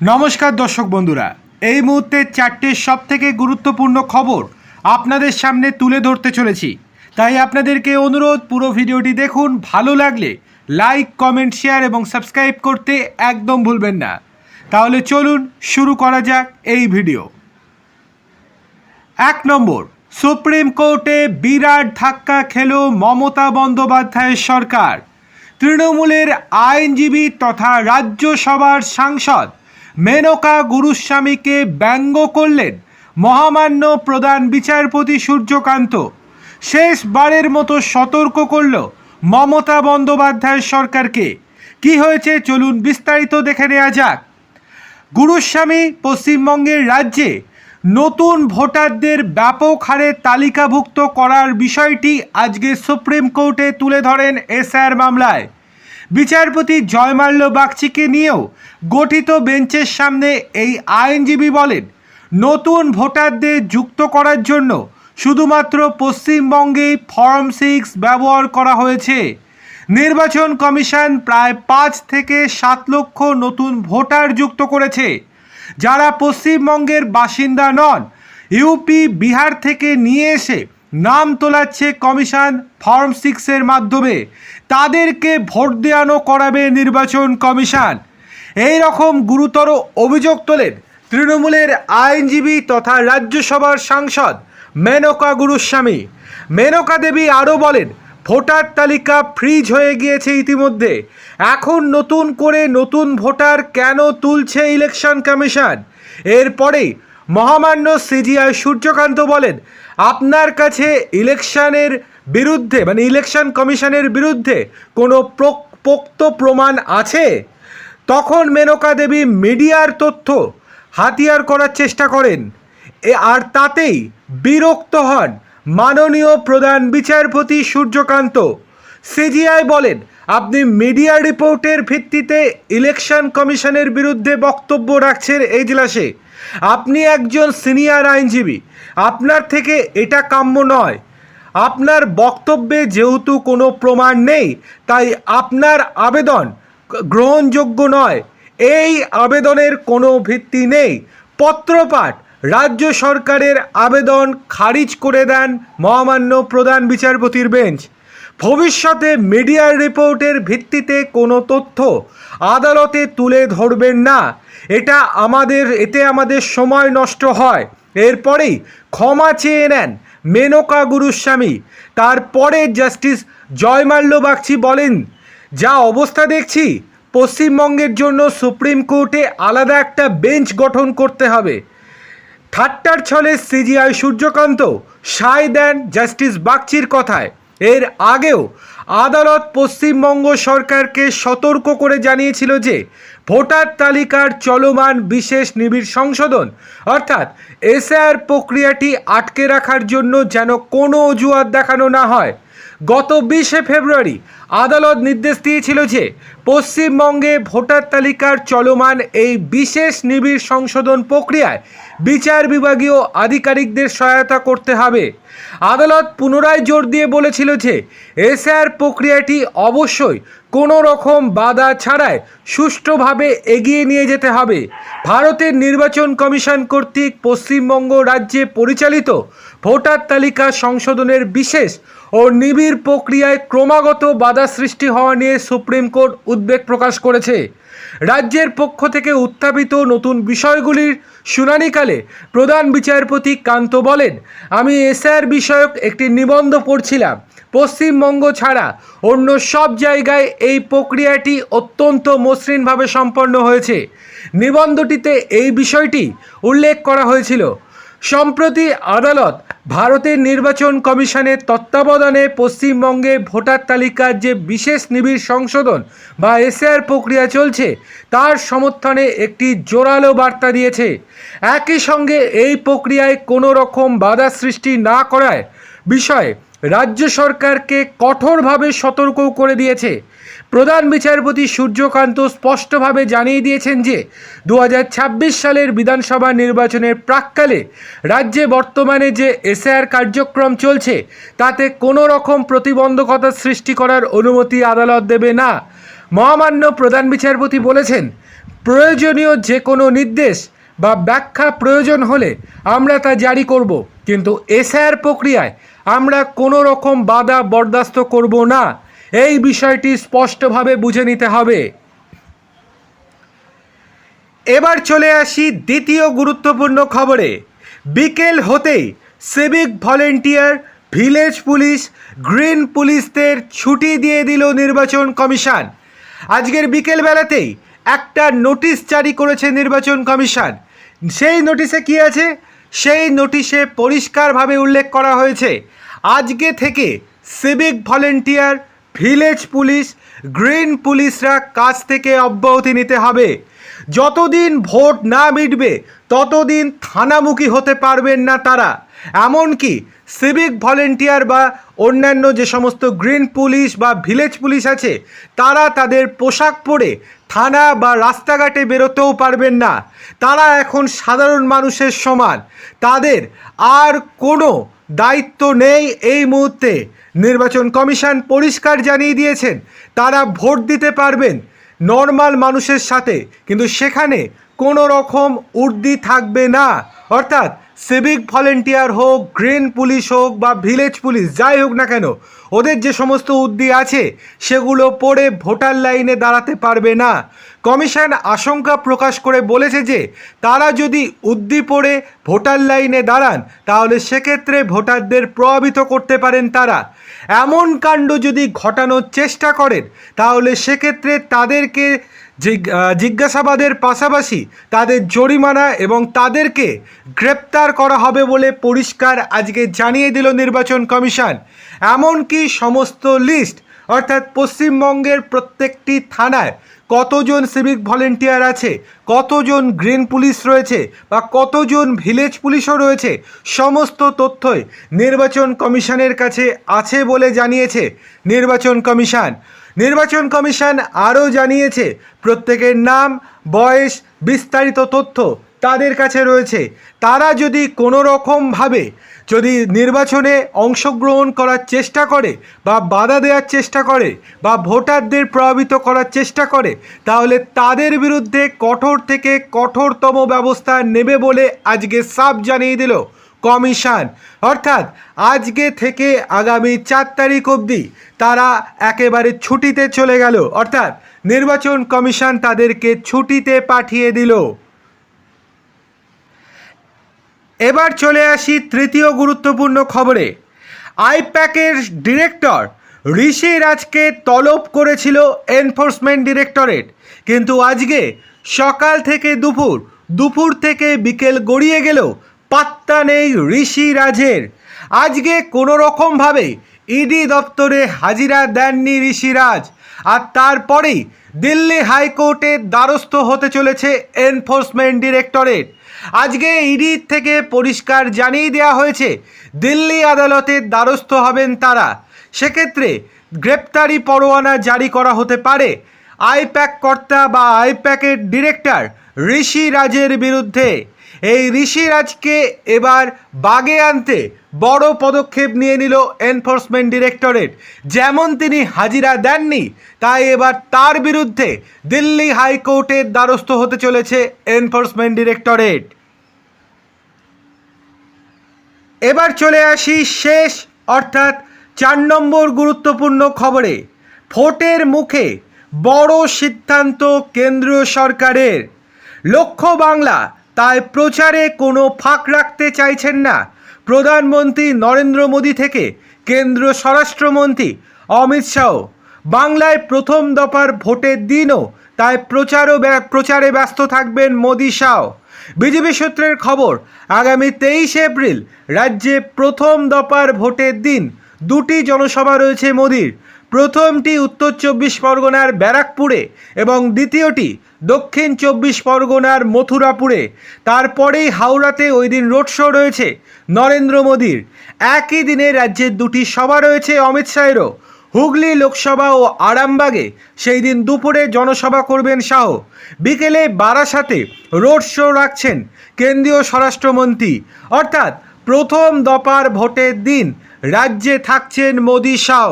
নমস্কার দর্শক বন্ধুরা, এই মুহূর্তে চারটে সবথেকে গুরুত্বপূর্ণ খবর আপনাদের সামনে তুলে ধরতে চলেছি। তাই আপনাদেরকে অনুরোধ, পুরো ভিডিওটি দেখুন। ভালো লাগলে লাইক, কমেন্ট, শেয়ার এবং সাবস্ক্রাইব করতে একদম ভুলবেন না। তাহলে চলুন শুরু করা যাক এই ভিডিও। 1 নম্বর, সুপ্রিম কোর্টে বিরাট ধাক্কা খেল মমতা বন্দ্যোপাধ্যায়ের সরকার। তৃণমূলের আইনজীবী তথা রাজ্যসভার সাংসদ মেনকা গুরুস্বামীকে ব্যঙ্গ করলেন মহামান্য প্রধান বিচারপতি সূর্যকান্ত। শেষবারের মতো সতর্ক করল মমতা বন্দ্যোপাধ্যায়ের সরকারকে। কি হয়েছে চলুন বিস্তারিত দেখে নেওয়া যাক। গুরুস্বামী পশ্চিমবঙ্গের রাজ্যে নতুন ভোটারদের ব্যাপক হারে তালিকাভুক্ত করার বিষয়টি আজকে সুপ্রিম কোর্টে তুলে ধরেন এসআইআর মামলায়। বিচারপতি জয়মাল্য বাগচিকে নিয়েও গঠিত বেঞ্চের সামনে এই আইনজীবী বলেন, নতুন ভোটারদের যুক্ত করার জন্য শুধুমাত্র পশ্চিমবঙ্গেই ফর্ম 6 ব্যবহার করা হয়েছে। নির্বাচন কমিশন প্রায় 5 থেকে 7 লক্ষ নতুন ভোটার যুক্ত করেছে, যারা পশ্চিমবঙ্গের বাসিন্দা নন। ইউপি, বিহার থেকে নিয়ে এসে নাম তোলাচ্ছে কমিশন ফর্ম 6-এর মাধ্যমে। তাদেরকে ভোট দেওয়ানো করাবে নির্বাচন কমিশন। এই রকম গুরুতর অভিযোগ তোলেন তৃণমূলের আইনজীবী তথা রাজ্যসভার সাংসদ মেনকা গুরুস্বামী। মেনকা দেবী আরও বলেন, ভোটার তালিকা ফ্রিজ হয়ে গিয়েছে ইতিমধ্যে। এখন নতুন করে নতুন ভোটার কেন তুলছে ইলেকশন কমিশন? এরপরেই মহামান্য সিজিআই সূর্যকান্ত বলেন, আপনার কাছে ইলেকশনের বিরুদ্ধে ইলেকশন কমিশনের বিরুদ্ধে কোনো পোক্ত প্রমাণ আছে? তখন মেনকা দেবী মিডিয়ার তথ্য হাতিয়ার করার চেষ্টা করেন, আর তাতেই বিরক্ত হন মাননীয় প্রধান বিচারপতি সূর্যকান্ত। সিজিআই বলেন, আপনি মিডিয়া রিপোর্টের ভিত্তিতে ইলেকশন কমিশনের বিরুদ্ধে বক্তব্য রাখছেন এজলাসে। আপনি একজন সিনিয়র আইনজীবী, আপনার থেকে এটা কাম্য নয়। আপনার বক্তব্যে যেহেতু কোনো প্রমাণ নেই, তাই আপনার আবেদন গ্রহণযোগ্য নয়। এই আবেদনের কোনো ভিত্তি নেই। পত্রপাঠ রাজ্য সরকারের আবেদন খারিজ করে দেন মহামান্য প্রধান বিচারপতির বেঞ্চ। ভবিষ্যতে মিডিয়ার রিপোর্টের ভিত্তিতে কোনো তথ্য আদালতে তুলে ধরবেন না। এতে আমাদের সময় নষ্ট হয়। এরপরেই ক্ষমা চেয়ে নেন মেনকা গুরুস্বামী। তারপরে জাস্টিস জয়মাল্য বাগচি বলেন, যা অবস্থা দেখছি, পশ্চিমবঙ্গের জন্য সুপ্রিম কোর্টে আলাদা একটা বেঞ্চ গঠন করতে হবে। ঠাট্টার ছলে সিজিআই সূর্যকান্ত সায় দেন জাস্টিস বাগচির কথায়। এর আগেও আদালত পশ্চিমবঙ্গ সরকারকে সতর্ক করে জানিয়েছিল যে ভোটার তালিকার চলমান বিশেষ নিবিড় সংশোধন অর্থাৎ এসআইআর প্রক্রিয়াটি আটকে রাখার জন্য যেন কোনো অজুহাত দেখানো না হয়। গত 20শে ফেব্রুয়ারি আদালত নির্দেশ দিয়েছিল যে পশ্চিমবঙ্গে ভোটার তালিকার চলমান এই বিশেষ নিবিড় সংশোধন প্রক্রিয়ায় বিচার বিভাগীয় আধিকারিকদের সহায়তা করতে হবে। আদালত পুনরায় জোর দিয়ে বলেছিল যে এসআইআর প্রক্রিয়াটি অবশ্যই কোনো রকম বাধা ছাড়াই সুষ্ঠুভাবে এগিয়ে নিয়ে যেতে হবে। ভারতের নির্বাচন কমিশন কর্তৃক পশ্চিমবঙ্গ রাজ্যে পরিচালিত ভোটার তালিকা সংশোধনের বিশেষ ও নিবিড় প্রক্রিয়ায় ক্রমাগত বাধা সৃষ্টি হওয়া নিয়ে সুপ্রিম কোর্ট উদ্বেগ প্রকাশ করেছে। রাজ্যের পক্ষ থেকে উত্থাপিত নতুন বিষয়গুলির শুনানিকালে প্রধান বিচারপতি কান্ত বলেন, আমি এসআইআর বিষয়ক একটি নিবন্ধ পড়ছিলাম। পশ্চিমবঙ্গ ছাড়া অন্য সব জায়গায় এই প্রক্রিয়াটি অত্যন্ত মসৃণভাবে সম্পন্ন হয়েছে। নিবন্ধটিতে এই বিষয়টি উল্লেখ করা হয়েছিল। সম্প্রতি আদালত ভারতের নির্বাচন কমিশনের তত্ত্বাবধানে পশ্চিমবঙ্গে ভোটার তালিকার যে বিশেষ নিবিড় সংশোধন বা এসআইআর প্রক্রিয়া চলছে তার সমর্থনে একটি জোরালো বার্তা দিয়েছে। একই সঙ্গে এই প্রক্রিয়ায় কোনো রকম বাধা সৃষ্টি না করার বিষয়ে রাজ্য সরকারকে কঠোরভাবে সতর্ক করে দিয়েছে। প্রধান বিচারপতি সূর্যকান্ত স্পষ্টভাবে জানিয়ে দিয়েছেন যে 2026 সালের বিধানসভা নির্বাচনের প্রাক্কালে রাজ্যে বর্তমানে যে এসআইআর কার্যক্রম চলছে তাতে কোনো রকম প্রতিবন্ধকতা সৃষ্টি করার অনুমতি আদালত দেবে না। মহামান্য প্রধান বিচারপতি বলেছেন, প্রয়োজনীয় যে কোনো নির্দেশ বা ব্যাখ্যা প্রয়োজন হলে আমরা তা জারি করব, কিন্তু এসআইআর প্রক্রিয়ায় আমরা কোনো রকম বাধা বরদাস্ত করব না। এই বিষয়টি স্পষ্টভাবে বুঝে নিতে হবে। এবার চলে আসি দ্বিতীয় গুরুত্বপূর্ণ খবরে। বিকেল হতেই civic volunteer, village police, green পুলিশদের ছুটি দিয়ে দিল নির্বাচন কমিশন। আজকের বিকেল বেলাতেই একটা নোটিশ জারি করেছে নির্বাচন কমিশন। সেই নোটিশে কি আছে? সেই নোটিশে পরিষ্কারভাবে উল্লেখ করা হয়েছে, আজকে থেকে civic volunteer, village police, green পুলিশরা কাজ থেকে অব্যাহতি নিতে হবে। যতদিন ভোট না মিটবে ততদিন থানামুখী হতে পারবেন না তারা। এমনকি সিভিক ভলেন্টিয়ার বা অন্যান্য যে সমস্ত গ্রিন পুলিশ বা ভিলেজ পুলিশ আছে, তারা তাদের পোশাক পরে থানা বা রাস্তাঘাটে বেরোতেও পারবেন না। তারা এখন সাধারণ মানুষের সমান, তাদের আর কোনো দায়িত্ব নেই। এই মুহূর্তে নির্বাচন কমিশন পরিষ্কার জানিয়ে দিয়েছেন তারা ভোট দিতে পারবেন নর্মাল মানুষের সাথে, কিন্তু সেখানে কোনো রকম উর্দি থাকবে না। অর্থাৎ সিভিক ভলেন্টিয়ার হোক, গ্রিন পুলিশ হোক বা ভিলেজ পুলিশ, যাই হোক না কেন, ওদের যে সমস্ত উর্দি আছে সেগুলো পরে ভোটার লাইনে দাঁড়াতে পারবে না। কমিশন আশঙ্কা প্রকাশ করে বলেছে যে তারা যদি উর্দি পরে ভোটার লাইনে দাঁড়ান তাহলে সেক্ষেত্রে ভোটারদের প্রভাবিত করতে পারেন তারা। এমন কাণ্ড যদি ঘটানোর চেষ্টা করেন তাহলে সেক্ষেত্রে তাদেরকে জিজ্ঞাসাবাদের পাশাপাশি তাদের জরিমানা এবং তাদেরকে গ্রেপ্তার করা হবে বলে পরিষ্কার আজকে জানিয়ে দিল নির্বাচন কমিশন। এমনকি সমস্ত লিস্ট, অর্থাৎ পশ্চিমবঙ্গের প্রত্যেকটি থানায় কতজন সিভিক ভলেন্টিয়ার আছে, কতজন গ্রিন পুলিশ রয়েছে বা কতজন ভিলেজ পুলিশও রয়েছে, সমস্ত তথ্যই নির্বাচন কমিশনের কাছে আছে বলে জানিয়েছে নির্বাচন কমিশন। নির্বাচন কমিশন আরও জানিয়েছে প্রত্যেকের নাম, বয়স, বিস্তারিত তথ্য তাদের কাছে রয়েছে। তারা যদি কোনো রকমভাবে যদি নির্বাচনে অংশগ্রহণ করার চেষ্টা করে বা বাধা দেওয়ার চেষ্টা করে বা ভোটারদের প্রভাবিত করার চেষ্টা করে তাহলে তাদের বিরুদ্ধে কঠোর থেকে কঠোরতম ব্যবস্থা নেবে বলে আজকে সাফ জানিয়ে দিল কমিশন। অর্থাৎ আজকে থেকে আগামী 4 তারিখ অবধি তারা একেবারে ছুটিতে চলে গেল, অর্থাৎ নির্বাচন কমিশন তাদেরকে ছুটিতে পাঠিয়ে দিল। এবার চলে আসি তৃতীয় গুরুত্বপূর্ণ খবরে। আইপ্যাকের ডিরেক্টর ঋষি রাজকে তলব করেছিল এনফোর্সমেন্ট ডিরেক্টরেট, কিন্তু আজকে সকাল থেকে দুপুর থেকে বিকেল গড়িয়ে গেল, পাত্তা নেই ঋষি রাজের। আজকে কোনো রকমভাবে ইডি দপ্তরে হাজিরা দেননি ঋষি রাজ, আর তারপরেই দিল্লি হাইকোর্টের দ্বারস্থ হতে চলেছে এনফোর্সমেন্ট ডিরেক্টরেট। আজকে ইডি থেকে পরিষ্কার জানিয়ে দেওয়া হয়েছে দিল্লি আদালতের দ্বারস্থ হবেন তারা। সেক্ষেত্রে গ্রেপ্তারি পরোয়ানা জারি করা হতে পারে আইপ্যাক কর্তা বা আইপ্যাকের ডিরেক্টর ঋষি রাজের বিরুদ্ধে। এই ঋষি রাজকে এবার বাগে আনতে বড় পদক্ষেপ নিয়ে নিল এনফোর্সমেন্ট ডিরেক্টরেট। যেমন তিনি হাজিরা দেননি, তাই এবার তার বিরুদ্ধে দিল্লি হাইকোর্টের দ্বারস্থ হতে চলেছে এনফোর্সমেন্ট ডিরেক্টরেট। এবার চলে আসি শেষ অর্থাৎ 4 নম্বর গুরুত্বপূর্ণ খবরে। ভোটের মুখে বড় সিদ্ধান্ত কেন্দ্রীয় সরকারের। লক্ষ্য বাংলা, তাই প্রচারে কোনো ফাঁক রাখতে চাইছেন না প্রধানমন্ত্রী নরেন্দ্র মোদী থেকে কেন্দ্রীয় স্বরাষ্ট্রমন্ত্রী অমিত শাহ। বাংলায় প্রথম দফার ভোটের দিনও তাই প্রচারে ব্যস্ত থাকবেন মোদী শাহ। বিজেপি সূত্রের খবর, আগামী 23 এপ্রিল রাজ্যে প্রথম দফার ভোটের দিন 2টি জনসভা রয়েছে মোদীর। প্রথমটি উত্তর 24 পরগনার ব্যারাকপুরে এবং দ্বিতীয়টি দক্ষিণ 24 পরগনার মথুরাপুরে। তারপরেই হাওড়াতে ওই দিন রোড শো রয়েছে নরেন্দ্র মোদীর। একই দিনে রাজ্যের 2টি সভা রয়েছে অমিত শাহেরও। হুগলি লোকসভা ও আরামবাগে সেই দিন দুপুরে জনসভা করবেন শাহ। বিকেলে বারাসাতে রোড শো রাখছেন কেন্দ্রীয় স্বরাষ্ট্রমন্ত্রী। অর্থাৎ প্রথম দফার ভোটের দিন রাজ্যে থাকছেন মোদী শাহ।